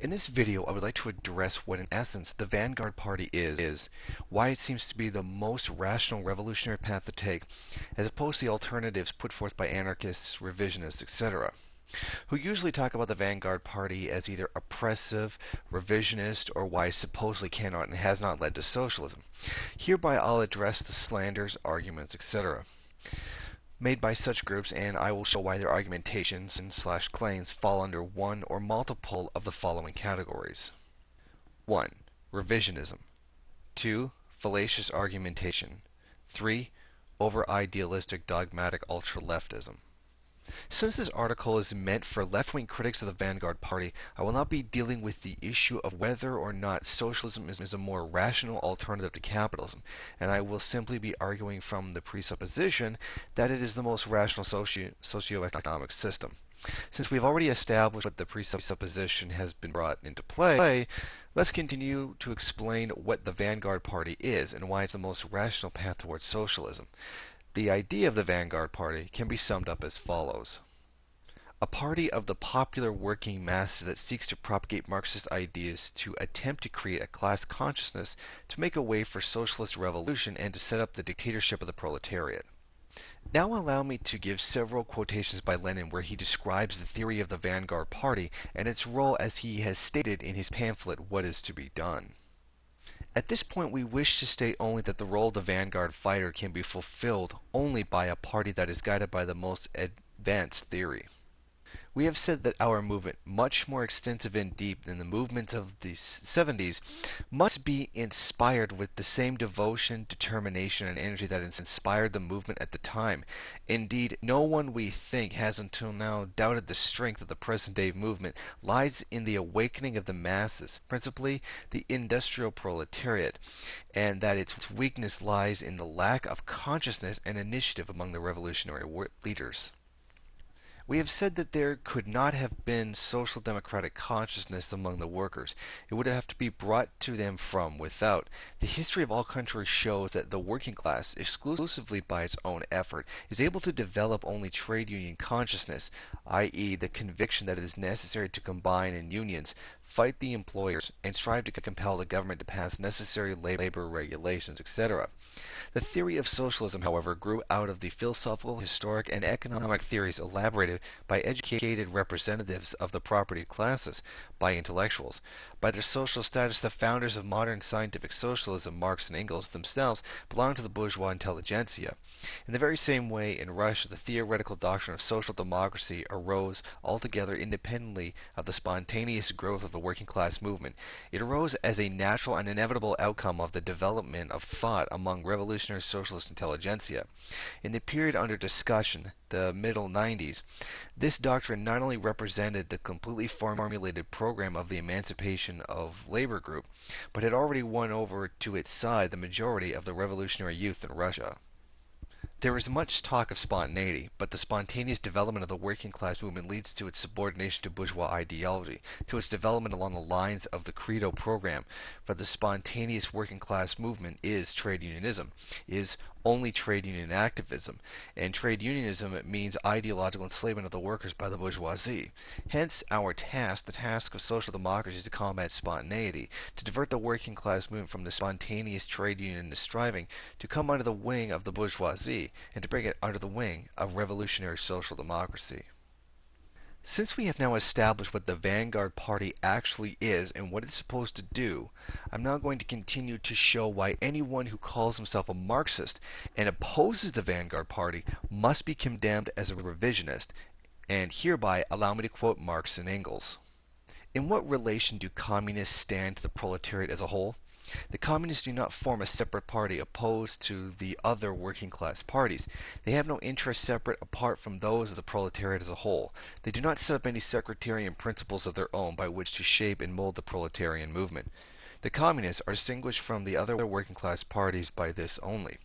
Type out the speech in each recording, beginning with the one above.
In this video, I would like to address what in essence the Vanguard Party is, why it seems to be the most rational revolutionary path to take, as opposed to the alternatives put forth by anarchists, revisionists, etc., who usually talk about the Vanguard Party as either oppressive, revisionist, or why it supposedly cannot and has not led to socialism. Hereby I'll address the slanders, arguments, etc. made by such groups, and I will show why their argumentations / claims fall under one or multiple of the following categories. 1. Revisionism. 2. Fallacious argumentation. 3. Over-idealistic dogmatic ultra-leftism. Since this article is meant for left-wing critics of the Vanguard Party, I will not be dealing with the issue of whether or not socialism is a more rational alternative to capitalism, and I will simply be arguing from the presupposition that it is the most rational socioeconomic system. Since we've already established what the presupposition has been brought into play, let's continue to explain what the Vanguard Party is and why it's the most rational path towards socialism. The idea of the Vanguard Party can be summed up as follows. A party of the popular working masses that seeks to propagate Marxist ideas to attempt to create a class consciousness to make a way for socialist revolution and to set up the dictatorship of the proletariat. Now allow me to give several quotations by Lenin where he describes the theory of the Vanguard Party and its role as he has stated in his pamphlet, What is to be Done. At this point, we wish to state only that the role of the vanguard fighter can be fulfilled only by a party that is guided by the most advanced theory. We have said that our movement, much more extensive and deep than the movement of the 70s, must be inspired with the same devotion, determination, and energy that inspired the movement at the time. Indeed, no one, we think, has until now doubted the strength of the present-day movement lies in the awakening of the masses, principally the industrial proletariat, and that its weakness lies in the lack of consciousness and initiative among the revolutionary leaders. We have said that there could not have been social democratic consciousness among the workers. It would have to be brought to them from without. The history of all countries shows that the working class, exclusively by its own effort, is able to develop only trade union consciousness, i.e. the conviction that it is necessary to combine in unions, fight the employers, and strive to compel the government to pass necessary labor regulations, etc. The theory of socialism, however, grew out of the philosophical, historic, and economic theories elaborated by educated representatives of the propertied classes, by intellectuals. By their social status, the founders of modern scientific socialism, Marx and Engels, themselves belonged to the bourgeois intelligentsia. In the very same way, in Russia, the theoretical doctrine of social democracy arose altogether independently of the spontaneous growth of the working class movement. It arose as a natural and inevitable outcome of the development of thought among revolutionary socialist intelligentsia. In the period under discussion, the middle 90s, this doctrine not only represented the completely formulated program of the Emancipation of Labor group, but had already won over to its side the majority of the revolutionary youth in Russia. There is much talk of spontaneity, but the spontaneous development of the working class movement leads to its subordination to bourgeois ideology, to its development along the lines of the Credo program. For the spontaneous working class movement is trade unionism, is only trade union activism, and trade unionism means ideological enslavement of the workers by the bourgeoisie. Hence, our task, the task of social democracy, is to combat spontaneity, to divert the working class movement from the spontaneous trade unionist striving to come under the wing of the bourgeoisie, and to bring it under the wing of revolutionary social democracy. Since we have now established what the Vanguard Party actually is and what it's supposed to do, I'm now going to continue to show why anyone who calls himself a Marxist and opposes the Vanguard Party must be condemned as a revisionist, and hereby allow me to quote Marx and Engels. In what relation do communists stand to the proletariat as a whole? The communists do not form a separate party opposed to the other working class parties. They have no interests separate apart from those of the proletariat as a whole. They do not set up any sectarian principles of their own by which to shape and mold the proletarian movement. The communists are distinguished from the other working class parties by this only.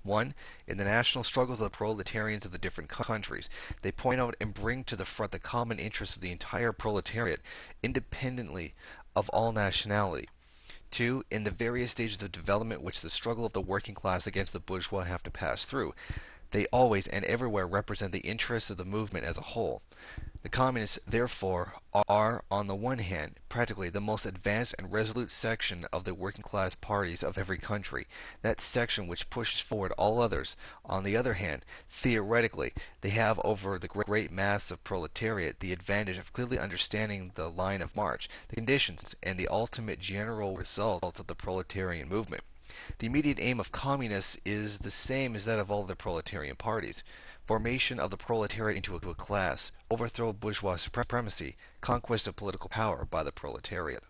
1. In the national struggles of the proletarians of the different countries, they point out and bring to the front the common interests of the entire proletariat, independently of all nationality. 2. In the various stages of development which the struggle of the working class against the bourgeois have to pass through, they always and everywhere represent the interests of the movement as a whole. The communists, therefore, are, on the one hand, practically the most advanced and resolute section of the working class parties of every country, that section which pushes forward all others. On the other hand, theoretically, they have over the great mass of proletariat the advantage of clearly understanding the line of march, the conditions, and the ultimate general results of the proletarian movement. The immediate aim of communists is the same as that of all the proletarian parties: formation of the proletariat into a class, overthrow of bourgeois supremacy, conquest of political power by the proletariat.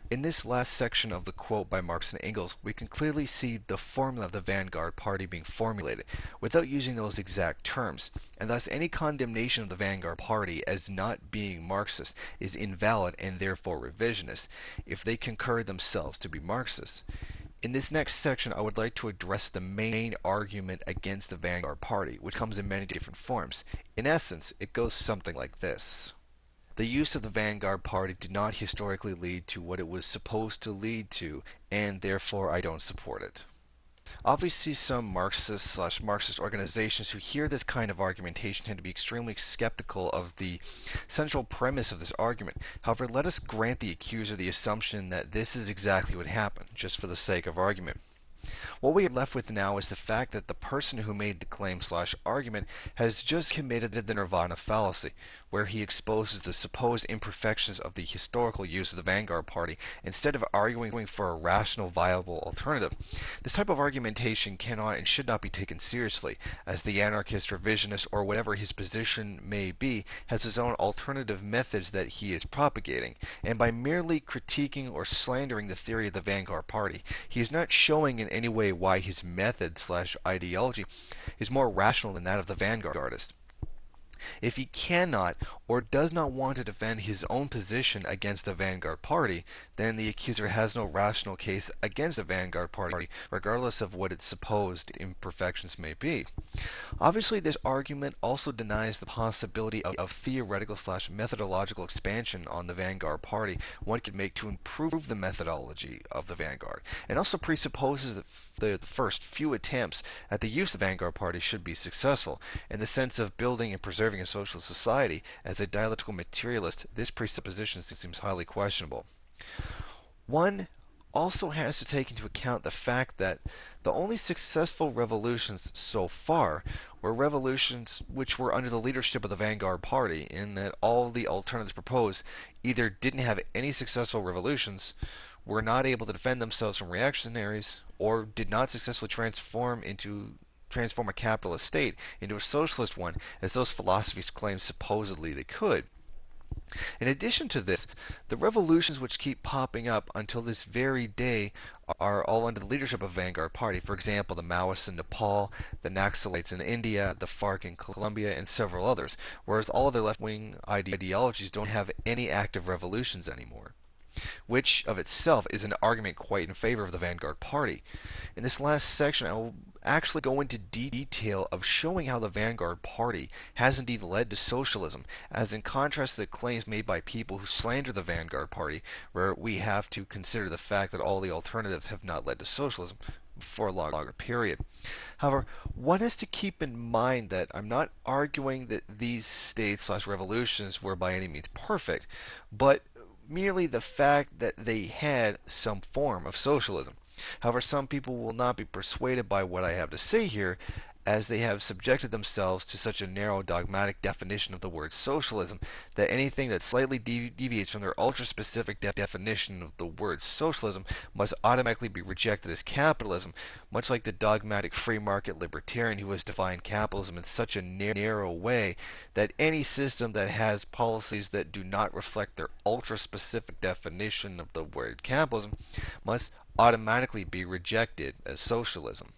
In this last section of the quote by Marx and Engels, we can clearly see the formula of the Vanguard Party being formulated, without using those exact terms, and thus any condemnation of the Vanguard Party as not being Marxist is invalid and therefore revisionist, if they concur themselves to be Marxist. In this next section, I would like to address the main argument against the Vanguard Party, which comes in many different forms. In essence, it goes something like this. The use of the Vanguard Party did not historically lead to what it was supposed to lead to, and therefore I don't support it. Obviously, some Marxist organizations who hear this kind of argumentation tend to be extremely skeptical of the central premise of this argument. However, let us grant the accuser the assumption that this is exactly what happened, just for the sake of argument. What we are left with now is the fact that the person who made the claim/argument has just committed the Nirvana fallacy, where he exposes the supposed imperfections of the historical use of the Vanguard Party instead of arguing for a rational, viable alternative. This type of argumentation cannot and should not be taken seriously, as the anarchist, revisionist, or whatever his position may be has his own alternative methods that he is propagating, and by merely critiquing or slandering the theory of the Vanguard Party, he is not showing in any way why his method/ideology is more rational than that of the vanguardist. If he cannot or does not want to defend his own position against the Vanguard Party, then the accuser has no rational case against the Vanguard Party, regardless of what its supposed imperfections may be. Obviously, this argument also denies the possibility of theoretical/methodological expansion on the Vanguard Party one could make to improve the methodology of the Vanguard, and also presupposes that the first few attempts at the use of the Vanguard Party should be successful. In the sense of building and preserving a socialist society, as a dialectical materialist, this presupposition seems highly questionable. One also has to take into account the fact that the only successful revolutions so far were revolutions which were under the leadership of the Vanguard Party, in that all the alternatives proposed either didn't have any successful revolutions, were not able to defend themselves from reactionaries, or did not successfully transform a capitalist state into a socialist one, as those philosophies claim supposedly they could. In addition to this, the revolutions which keep popping up until this very day are all under the leadership of Vanguard Party. For example, the Maoists in Nepal, the Naxalites in India, the FARC in Colombia, and several others, whereas all other left-wing ideologies don't have any active revolutions anymore, which of itself is an argument quite in favor of the Vanguard Party. In this last section, I will actually go into detail of showing how the Vanguard Party has indeed led to socialism, as in contrast to the claims made by people who slander the Vanguard Party, where we have to consider the fact that all the alternatives have not led to socialism for a longer period. However, one has to keep in mind that I'm not arguing that these states/revolutions were by any means perfect, but merely the fact that they had some form of socialism. However, some people will not be persuaded by what I have to say here, as they have subjected themselves to such a narrow dogmatic definition of the word socialism that anything that slightly deviates from their ultra-specific definition of the word socialism must automatically be rejected as capitalism, much like the dogmatic free market libertarian who has defined capitalism in such a narrow way that any system that has policies that do not reflect their ultra-specific definition of the word capitalism must automatically be rejected as socialism.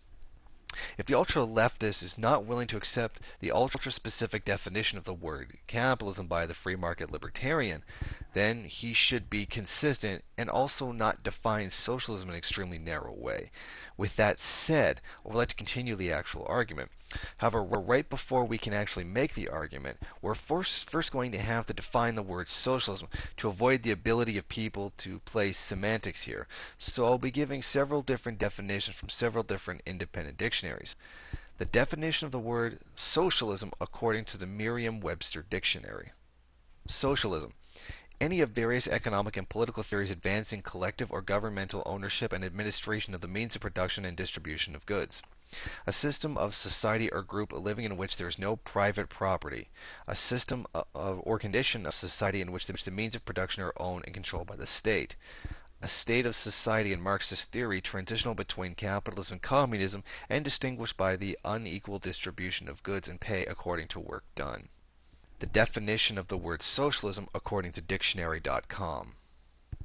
If the ultra-leftist is not willing to accept the ultra-specific definition of the word capitalism by the free market libertarian, then he should be consistent and also not define socialism in an extremely narrow way. With that said, I would like to continue the actual argument. However, right before we can actually make the argument, we're first going to have to define the word socialism to avoid the ability of people to play semantics here. So I'll be giving several different definitions from several different independent dictionaries. The definition of the word socialism according to the Merriam-Webster Dictionary. Socialism: any of various economic and political theories advancing collective or governmental ownership and administration of the means of production and distribution of goods. A system of society or group living in which there is no private property. A system of or condition of society in which the means of production are owned and controlled by the state. A state of society in Marxist theory transitional between capitalism and communism and distinguished by the unequal distribution of goods and pay according to work done. The definition of the word socialism according to dictionary.com.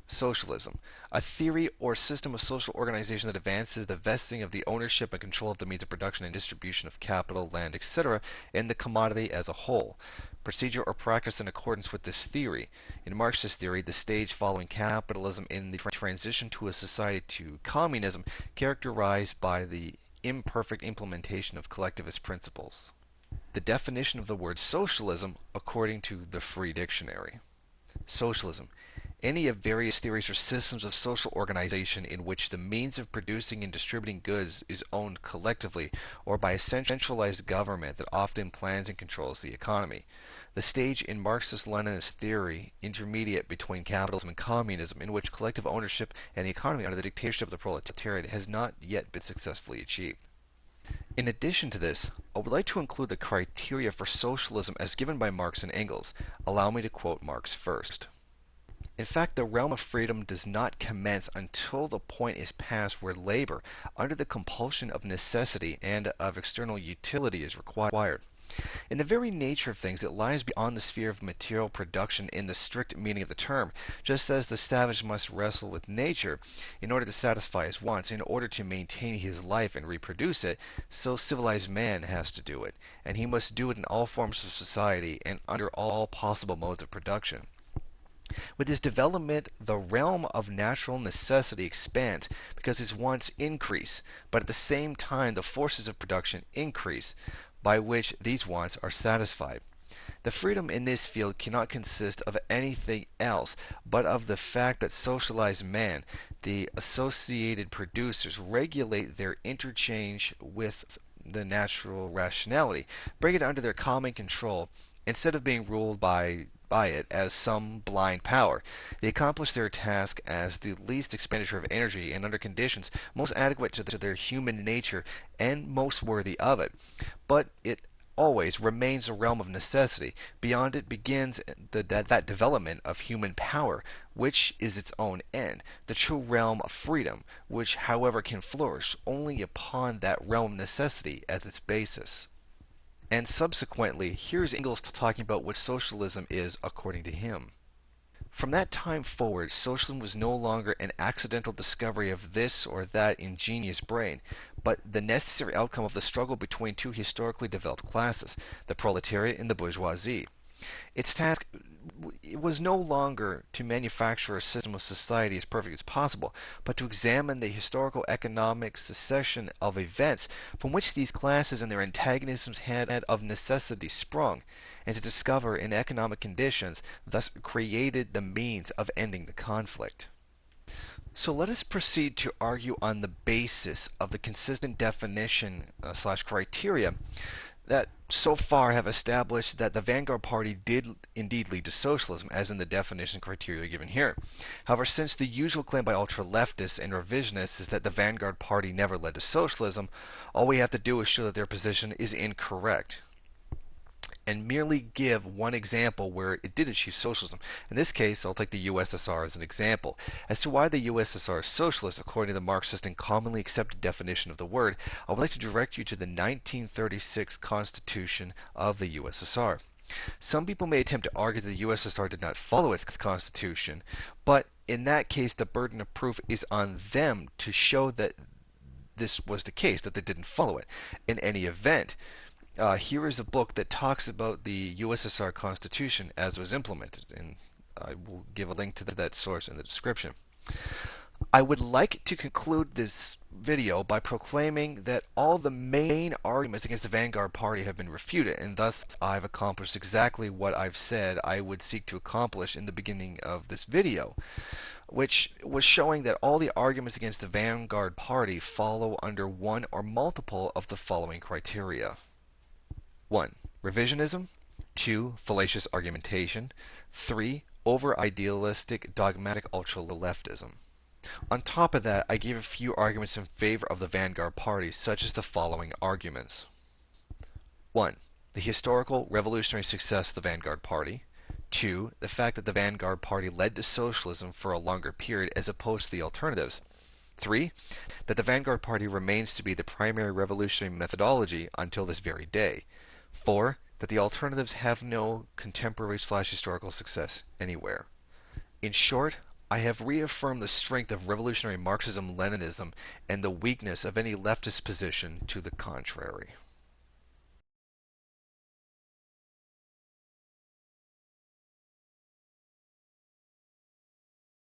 Socialism: a theory or system of social organization that advances the vesting of the ownership and control of the means of production and distribution of capital, land, etc. in the commodity as a whole. Procedure or practice in accordance with this theory. In Marxist theory, the stage following capitalism in the transition to a society to communism characterized by the imperfect implementation of collectivist principles. The definition of the word socialism according to the Free Dictionary. Socialism: any of various theories or systems of social organization in which the means of producing and distributing goods is owned collectively or by a centralized government that often plans and controls the economy. The stage in Marxist-Leninist theory intermediate between capitalism and communism in which collective ownership and the economy under the dictatorship of the proletariat has not yet been successfully achieved. In addition to this, I would like to include the criteria for socialism as given by Marx and Engels. Allow me to quote Marx first. In fact, the realm of freedom does not commence until the point is passed where labor, under the compulsion of necessity and of external utility, is required. In the very nature of things, it lies beyond the sphere of material production in the strict meaning of the term, just as the savage must wrestle with nature in order to satisfy his wants, in order to maintain his life and reproduce it, so civilized man has to do it, and he must do it in all forms of society and under all possible modes of production. With his development, the realm of natural necessity expands because his wants increase, but at the same time the forces of production increase, by which these wants are satisfied. The freedom in this field cannot consist of anything else but of the fact that socialized man, the associated producers, regulate their interchange with the natural rationality, bring it under their common control, instead of being ruled by it as some blind power. They accomplish their task as the least expenditure of energy and under conditions most adequate to their human nature and most worthy of it. But it always remains a realm of necessity. Beyond it begins that development of human power, which is its own end, the true realm of freedom, which, however, can flourish only upon that realm of necessity as its basis. And subsequently, here's Engels talking about what socialism is according to him. From that time forward, socialism was no longer an accidental discovery of this or that ingenious brain, but the necessary outcome of the struggle between two historically developed classes, the proletariat and the bourgeoisie. Its task was no longer to manufacture a system of society as perfect as possible, but to examine the historical economic succession of events from which these classes and their antagonisms had of necessity sprung, and to discover in economic conditions thus created the means of ending the conflict. So let us proceed to argue on the basis of the consistent definition slash criteria that so far have established that the Vanguard Party did indeed lead to socialism, as in the definition criteria given here. However, since the usual claim by ultra-leftists and revisionists is that the Vanguard Party never led to socialism, all we have to do is show that their position is incorrect, and merely give one example where it did achieve socialism. In this case, I'll take the USSR as an example. As to why the USSR is socialist, according to the Marxist and commonly accepted definition of the word, I would like to direct you to the 1936 Constitution of the USSR. Some people may attempt to argue that the USSR did not follow its constitution, but in that case the burden of proof is on them to show that this was the case, that they didn't follow it. In any event, here is a book that talks about the USSR Constitution as it was implemented, and I will give a link to that source in the description. I would like to conclude this video by proclaiming that all the main arguments against the Vanguard Party have been refuted, and thus I've accomplished exactly what I've said I would seek to accomplish in the beginning of this video, which was showing that all the arguments against the Vanguard Party follow under one or multiple of the following criteria. 1. Revisionism. 2. Fallacious argumentation. 3. Over-idealistic, dogmatic ultra-leftism. On top of that, I gave a few arguments in favor of the Vanguard Party, such as the following arguments. 1. The historical revolutionary success of the Vanguard Party. 2. The fact that the Vanguard Party led to socialism for a longer period as opposed to the alternatives. 3. That the Vanguard Party remains to be the primary revolutionary methodology until this very day. 4. That the alternatives have no contemporary/historical success anywhere. In short, I have reaffirmed the strength of revolutionary Marxism-Leninism and the weakness of any leftist position to the contrary.